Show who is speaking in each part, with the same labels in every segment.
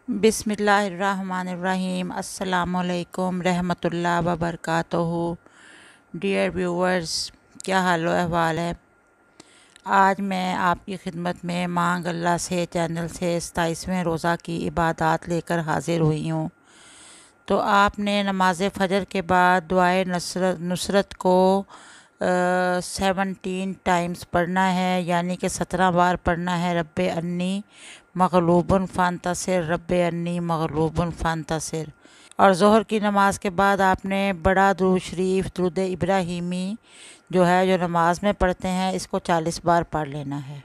Speaker 1: بسم اللہ الرحمن الرحیم۔ السلام علیکم رحمۃ اللہ وبرکاتہ۔ ڈیئر ویورز، کیا حال و احوال ہے؟ آج میں آپ کی خدمت میں مانگ اللہ سے چینل سے 27ویں روزہ کی عبادات لے کر حاضر ہوئی ہوں۔ تو آپ نے نماز فجر کے بعد دعائے نصرت کو 17 ٹائمز پڑھنا ہے، یعنی کہ 17 بار پڑھنا ہے۔ رب انی مغلوب فانتصر، رب انی مغلوب فانتصر۔ اور ظہر کی نماز کے بعد آپ نے بڑا درود شریف، درود ابراہیمی جو نماز میں پڑھتے ہیں، اس کو 40 بار پڑھ لینا ہے۔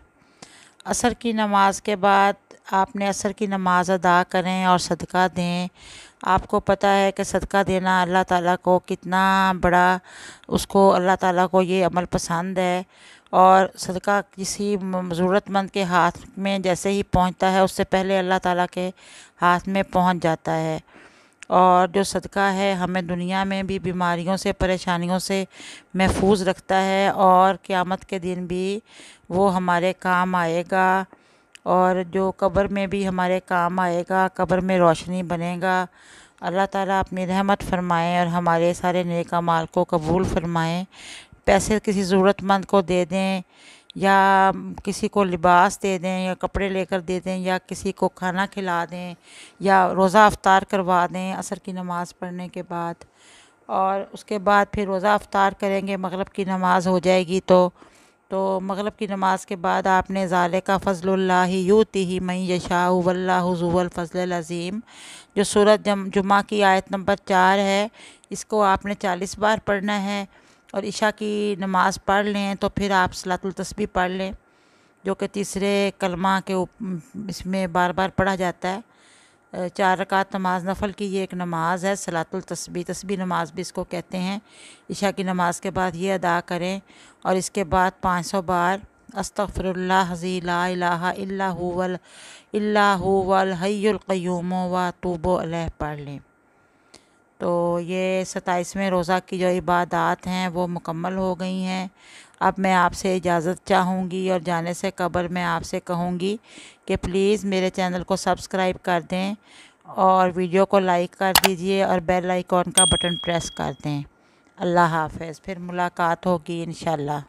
Speaker 1: عصر کی نماز کے بعد آپ نے عصر کی نماز ادا کریں اور صدقہ دیں۔ آپ کو پتہ ہے کہ صدقہ دینا اللہ تعالیٰ کو کتنا بڑا، اس کو اللہ تعالیٰ کو یہ عمل پسند ہے، اور صدقہ کسی ضرورت مند کے ہاتھ میں جیسے ہی پہنچتا ہے، اس سے پہلے اللہ تعالیٰ کے ہاتھ میں پہنچ جاتا ہے۔ اور جو صدقہ ہے ہمیں دنیا میں بھی بیماریوں سے، پریشانیوں سے محفوظ رکھتا ہے، اور قیامت کے دن بھی وہ ہمارے کام آئے گا، اور جو قبر میں بھی ہمارے کام آئے گا، قبر میں روشنی بنے گا۔ اللہ تعالیٰ اپنی رحمت فرمائیں اور ہمارے سارے نیک اعمال کو قبول فرمائیں۔ پیسے کسی ضرورت مند کو دے دیں، یا کسی کو لباس دے دیں، یا کپڑے لے کر دے دیں، یا کسی کو کھانا کھلا دیں، یا روزہ افطار کروا دیں عصر کی نماز پڑھنے کے بعد۔ اور اس کے بعد پھر روزہ افطار کریں گے، مغرب کی نماز ہو جائے گی تو مغرب کی نماز کے بعد آپ نے ذالک فضل اللہ یؤتیہ من یشاء واللہ ذو الفضل العظیم، جو سورۃ جمعہ کی آیت نمبر 4 ہے، اس کو آپ نے 40 بار پڑھنا ہے۔ اور عشاء کی نماز پڑھ لیں تو پھر آپ صلاۃ التسبیح پڑھ لیں، جو کہ تیسرے کلمہ کے اس میں بار بار پڑھا جاتا ہے۔ 4 رکعت نماز نفل کی یہ ایک نماز ہے، صلاۃ التسبیح، تسبیح نماز بھی اس کو کہتے ہیں۔ عشاء کی نماز کے بعد یہ ادا کریں، اور اس کے بعد 500 بار استغفر اللہ الذی لا الہ الا هو الحی القیوم واتوب الیہ پڑھ لیں۔ تو یہ 27ویں روزہ کی جو عبادات ہیں وہ مکمل ہو گئی ہیں۔ اب میں آپ سے اجازت چاہوں گی، اور جانے سے قبل میں آپ سے کہوں گی کہ پلیز میرے چینل کو سبسکرائب کر دیں، اور ویڈیو کو لائک کر دیجئے، اور بیل آئیکن کا بٹن پریس کر دیں۔ اللہ حافظ، پھر ملاقات ہوگی انشاءاللہ۔